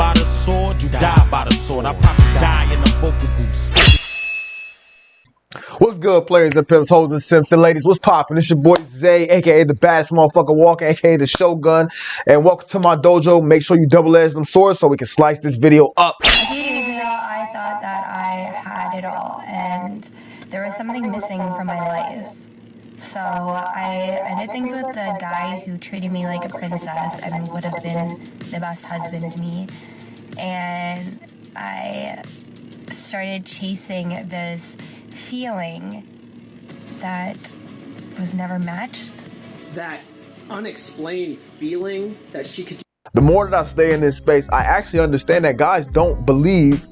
by the sword, you die by the sword. I probably die in the vocal booth. What's good, players and pimps, hoes and simps and ladies? What's poppin'? It's your boy Zay, aka the baddest motherfucker walking, aka the Shogun. And welcome to my dojo. Make sure you double edge them swords so we can slice this video up. A few years ago, I thought that I had it all, and there was something missing from my life. So I ended things with the guy who treated me like a princess and would have been the best husband to me. And I started chasing this feeling that was never matched. That unexplained feeling that she could. The more that I stay in this space, I actually understand that guys don't believe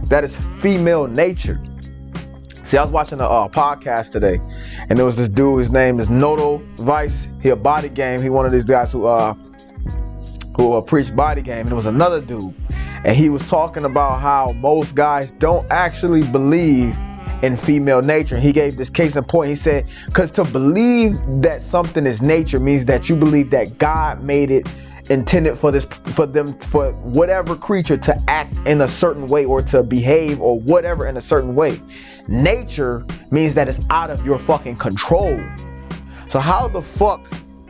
that it's female nature. See, I was watching a podcast today, and there was this dude. His name is Noto Vice. He a body game. He one of these guys who preach body game. And there was another dude, and he was talking about how most guys don't actually believe in female nature. He gave this case in point. He said, because to believe that something is nature means that you believe that God made it intended for whatever creature to act in a certain way or to behave or whatever in a certain way. Nature means that it's out of your fucking control. So how the fuck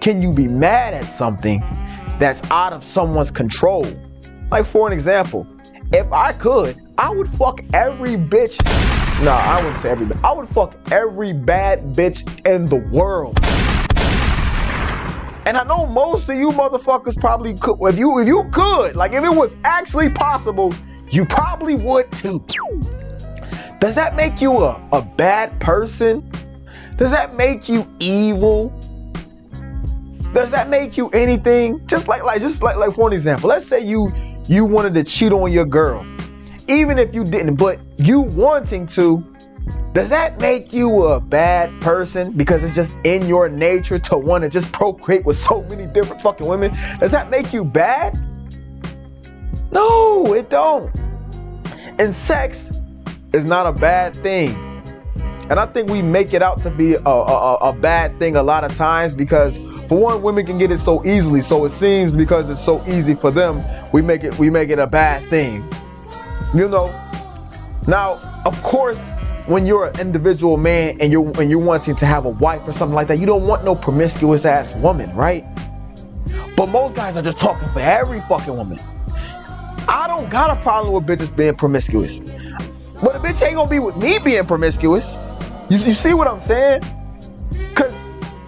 can you be mad at something that's out of someone's control? Like, for an example, if I could, I would fuck every bitch. No, I wouldn't say every bitch. I would fuck every bad bitch in the world. And I know most of you motherfuckers probably could. If you could, like if it was actually possible, you probably would too. Does that make you a bad person? Does that make you evil? Does that make you anything? Just like for an example, let's say you wanted to cheat on your girl. Even if you didn't, but you wanting to, does that make you a bad person because it's just in your nature to want to just procreate with so many different fucking women? Does that make you bad? No, it don't. And sex is not a bad thing. And I think we make it out to be a bad thing a lot of times because, for one, women can get it so easily. So it seems because it's so easy for them, we make it a bad thing. You know, now, of course, when you're an individual man and you're wanting to have a wife or something like that, you don't want no promiscuous ass woman, right? But most guys are just talking for every fucking woman. I don't got a problem with bitches being promiscuous, but a bitch ain't gonna be with me being promiscuous. You see what I'm saying? Cause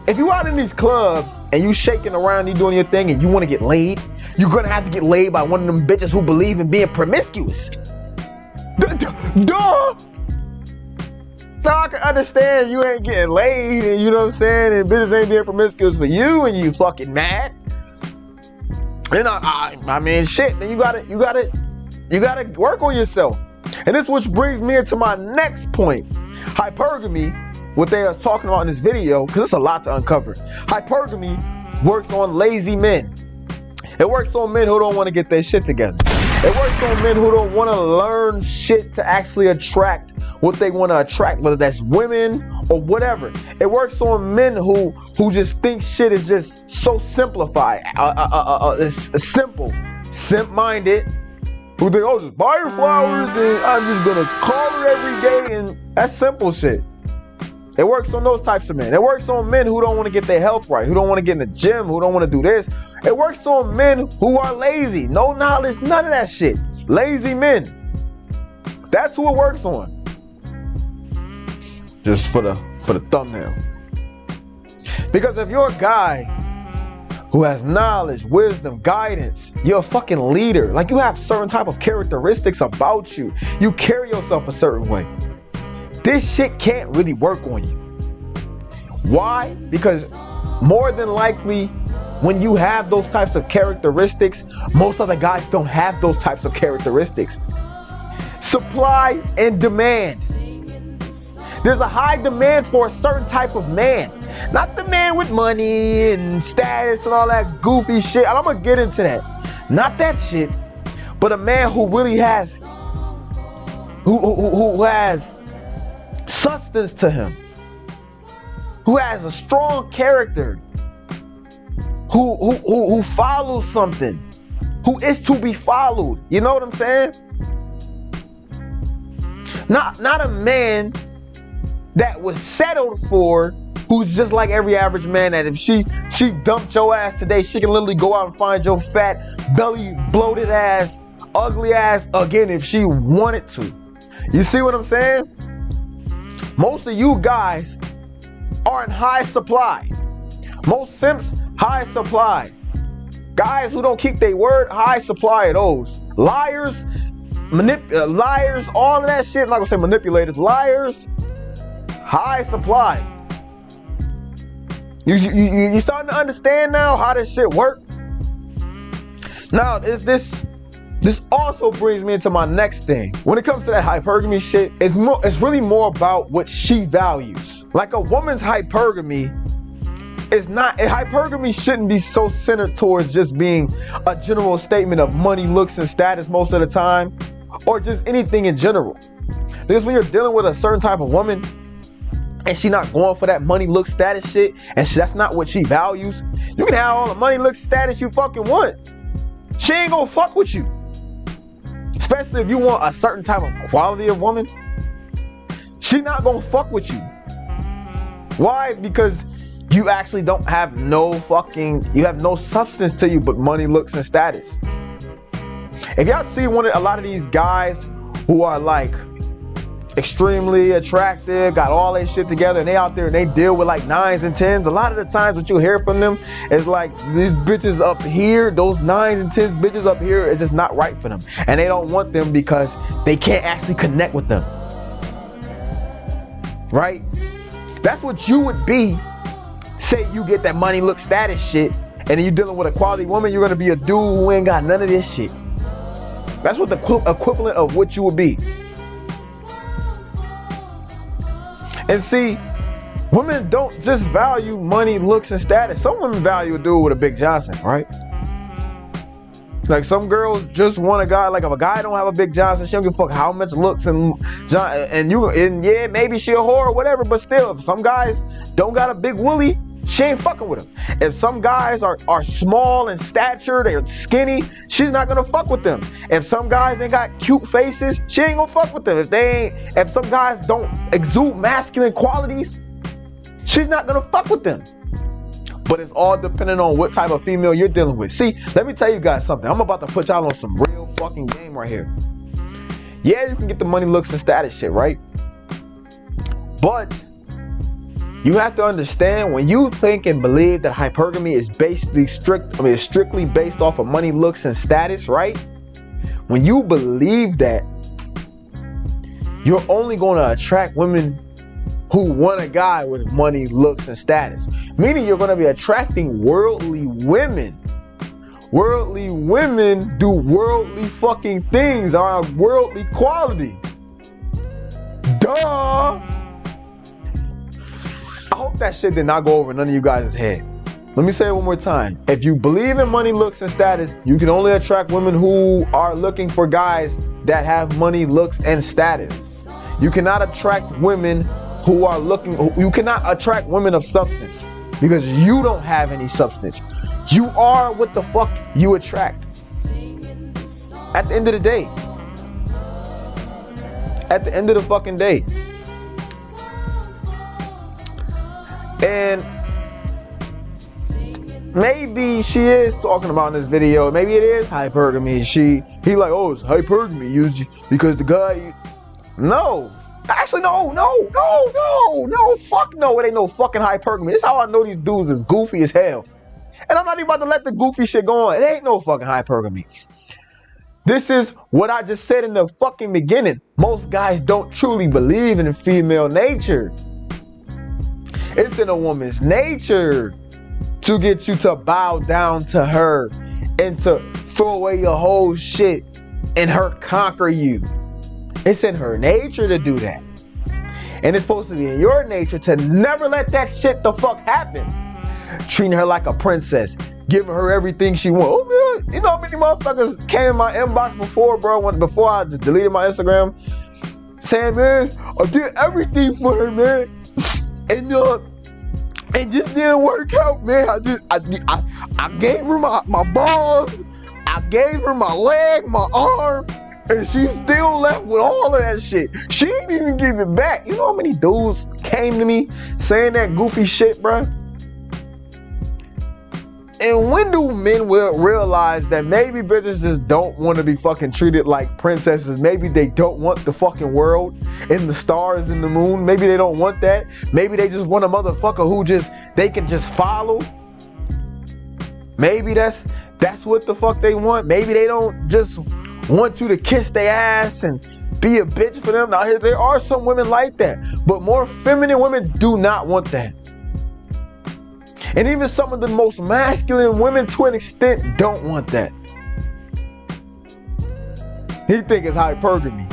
if you out in these clubs and you shaking around, you doing your thing and you want to get laid, you're gonna have to get laid by one of them bitches who believe in being promiscuous. Duh! So I can understand you ain't getting laid, and you know what I'm saying, and bitches ain't being promiscuous for you, and you fucking mad. And I mean, shit. Then you gotta work on yourself. And this which brings me into my next point: hypergamy. What they are talking about in this video, because it's a lot to uncover. Hypergamy works on lazy men. It works on men who don't want to get their shit together. It works on men who don't want to learn shit to actually attract what they want to attract, whether that's women or whatever. It works on men who just think shit is just so simplified. It's simple, simp-minded, who think, oh, just buy her flowers and I'm just gonna call her every day, and that's simple shit. It works on those types of men. It works on men who don't want to get their health right, who don't want to get in the gym, who don't want to do this. It works on men who are lazy, no knowledge, none of that shit. Lazy men. That's who it works on. Just for the thumbnail. Because if you're a guy who has knowledge, wisdom, guidance, you're a fucking leader. Like, you have certain type of characteristics about you. You carry yourself a certain way. This shit can't really work on you. Why? Because more than likely, when you have those types of characteristics, most other guys don't have those types of characteristics. Supply and demand. There's a high demand for a certain type of man. Not the man with money and status and all that goofy shit. And I'm gonna get into that. Not that shit, but a man who really has, who has substance to him, who has a strong character, who follows something, who is to be followed. You know what I'm saying? Not a man that was settled for, who's just like every average man, that if she dumped your ass today, she can literally go out and find your fat, belly, bloated ass, ugly ass again if she wanted to. You see what I'm saying? Most of you guys are in high supply. Most simps, high supply. Guys who don't keep their word, high supply of those. Liars, liars, all of that shit. I'm not gonna say manipulators. Liars, high supply. You starting to understand now how this shit work? Now, this also brings me into my next thing. When it comes to that hypergamy shit, it's really more about what she values. Like a woman's hypergamy is not, hypergamy shouldn't be so centered towards just being a general statement of money, looks, and status most of the time, or just anything in general. Because when you're dealing with a certain type of woman and she not going for that money, look, status shit, and that's not what she values, you can have all the money, look, status you fucking want. She ain't gonna fuck with you. Especially if you want a certain type of quality of woman, she not gonna fuck with you. Why? Because you actually don't have no substance to you but money, looks, and status. If y'all see a lot of these guys who are like extremely attractive, got all that shit together, and they out there and they deal with like 9s and 10s, a lot of the times what you hear from them is like, these bitches up here, those 9s and 10s bitches up here is just not right for them, and they don't want them because they can't actually connect with them. Right? That's what you would be. Say you get that money, look, status shit, and then you dealing with a quality woman, you're gonna be a dude who ain't got none of this shit. That's what the equivalent of what you would be. And see, women don't just value money, looks, and status. Some women value a dude with a Big Johnson, right? Like some girls just want a guy, like if a guy don't have a Big Johnson, she don't give a fuck how much looks and yeah, maybe she a whore or whatever, but still, if some guys don't got a big woolly, she ain't fucking with them. If some guys are small in stature, they're skinny, she's not gonna fuck with them. If some guys ain't got cute faces, she ain't gonna fuck with them. If some guys don't exude masculine qualities, she's not gonna fuck with them. But it's all depending on what type of female you're dealing with. See, let me tell you guys something. I'm about to put y'all on some real fucking game right here. Yeah, you can get the money, looks, and status shit, right? But you have to understand, when you think and believe that hypergamy is basically strictly based off of money, looks, and status, right? When you believe that, you're only going to attract women who want a guy with money, looks, and status. Meaning you're going to be attracting worldly women. Worldly women do worldly fucking things, are worldly quality. Duh! I hope that shit did not go over none of you guys' head. Let me say it one more time. If you believe in money, looks, and status, you can only attract women who are looking for guys that have money, looks, and status. You cannot attract women who are you cannot attract women of substance, because you don't have any substance. You are what the fuck you attract. At the end of the day. At the end of the fucking day. And maybe she is talking about in this video, maybe it is hypergamy. He like, oh, it's hypergamy because the guy. No. Actually, no, fuck no, it ain't no fucking hypergamy. This is how I know these dudes is goofy as hell. And I'm not even about to let the goofy shit go on. It ain't no fucking hypergamy. This is what I just said in the fucking beginning. Most guys don't truly believe in female nature. It's in a woman's nature to get you to bow down to her and to throw away your whole shit and her conquer you. It's in her nature to do that. And it's supposed to be in your nature to never let that shit the fuck happen. Treating her like a princess, giving her everything she wants. Oh man, you know how many motherfuckers came in my inbox before, bro, before I just deleted my Instagram, saying, man, I did everything for her, man. And just didn't work out, man. I gave her my balls. I gave her my leg, my arm, and she still left with all of that shit. She ain't even give it back. You know how many dudes came to me saying that goofy shit, bruh? And when do men will realize that maybe bitches just don't want to be fucking treated like princesses? Maybe they don't want the fucking world and the stars and the moon. Maybe they don't want that. Maybe they just want a motherfucker who they can just follow. Maybe that's what the fuck they want. Maybe they don't just want you to kiss their ass and be a bitch for them. Now, there are some women like that, but more feminine women do not want that. And even some of the most masculine women, to an extent, don't want that. He think it's hypergamy.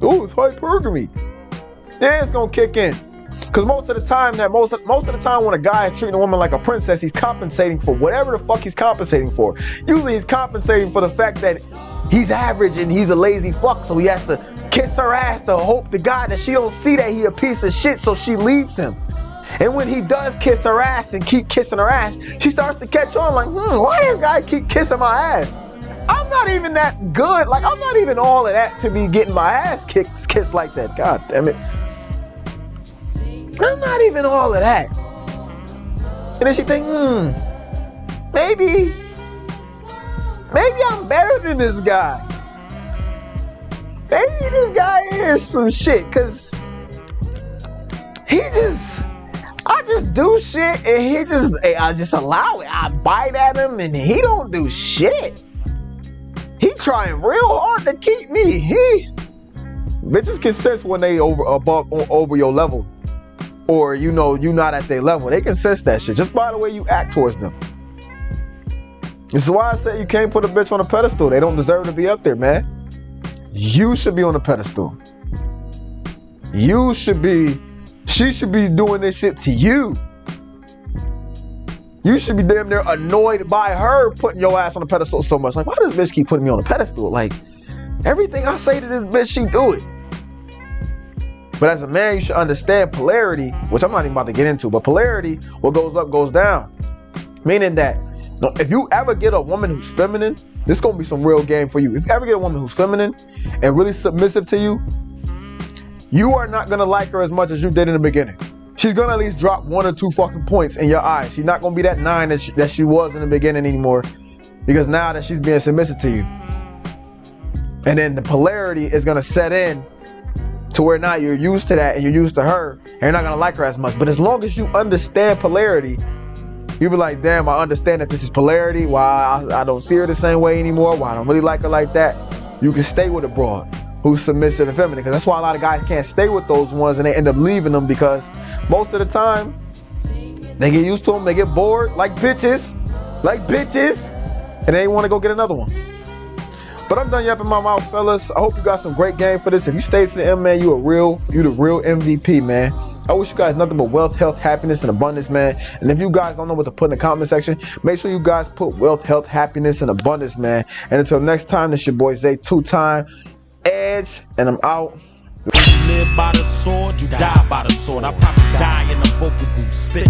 Ooh, it's hypergamy. Yeah, it's gonna kick in. Cause most of the time when a guy is treating a woman like a princess, he's compensating for whatever the fuck he's compensating for. Usually he's compensating for the fact that he's average and he's a lazy fuck, so he has to kiss her ass to hope to God that she don't see that he a piece of shit, so she leaves him. And when he does kiss her ass and keep kissing her ass, she starts to catch on like, why does this guy keep kissing my ass? I'm not even that good. Like, I'm not even all of that to be getting my ass kissed like that. God damn it. I'm not even all of that. And then she think, maybe I'm better than this guy. Maybe this guy is some shit, cause I just do shit and I just allow it. I bite at him and he don't do shit. He trying real hard to keep me. Bitches can sense when they over your level, or you know you not at their level. They can sense that shit just by the way you act towards them. This is why I say you can't put a bitch on a pedestal. They don't deserve to be up there, man. You should be on a pedestal. She should be doing this shit to you. You should be damn near annoyed by her putting your ass on a pedestal so much. Like, why does this bitch keep putting me on a pedestal? Like, everything I say to this bitch, she do it. But as a man, you should understand polarity, which I'm not even about to get into, but polarity, what goes up goes down. Meaning that if you ever get a woman who's feminine, this is going to be some real game for you. If you ever get a woman who's feminine and really submissive to you, you are not going to like her as much as you did in the beginning. She's going to at least drop 1 or 2 fucking points in your eyes. She's not going to be that 9 that she was in the beginning anymore, because now that she's being submissive to you. And then the polarity is going to set in to where now you're used to that and you're used to her and you're not going to like her as much. But as long as you understand polarity, you be like, damn, I understand that this is polarity. Why I don't see her the same way anymore. Why I don't really like her like that. You can stay with a broad who's submissive and feminine, because that's why a lot of guys can't stay with those ones and they end up leaving them, because most of the time they get used to them, they get bored like bitches, and they want to go get another one. But I'm done yapping my mouth, fellas. I hope you got some great game for this. If you stay to the end, man, you the real MVP, man. I wish you guys nothing but wealth, health, happiness, and abundance, man. And if you guys don't know what to put in the comment section, make sure you guys put wealth, health, happiness, and abundance, man. And until next time, this your boy Zay, 2-time Edge, and I'm out. You live by the sword, you die by the sword. I probably die in the vocal booth, spitting.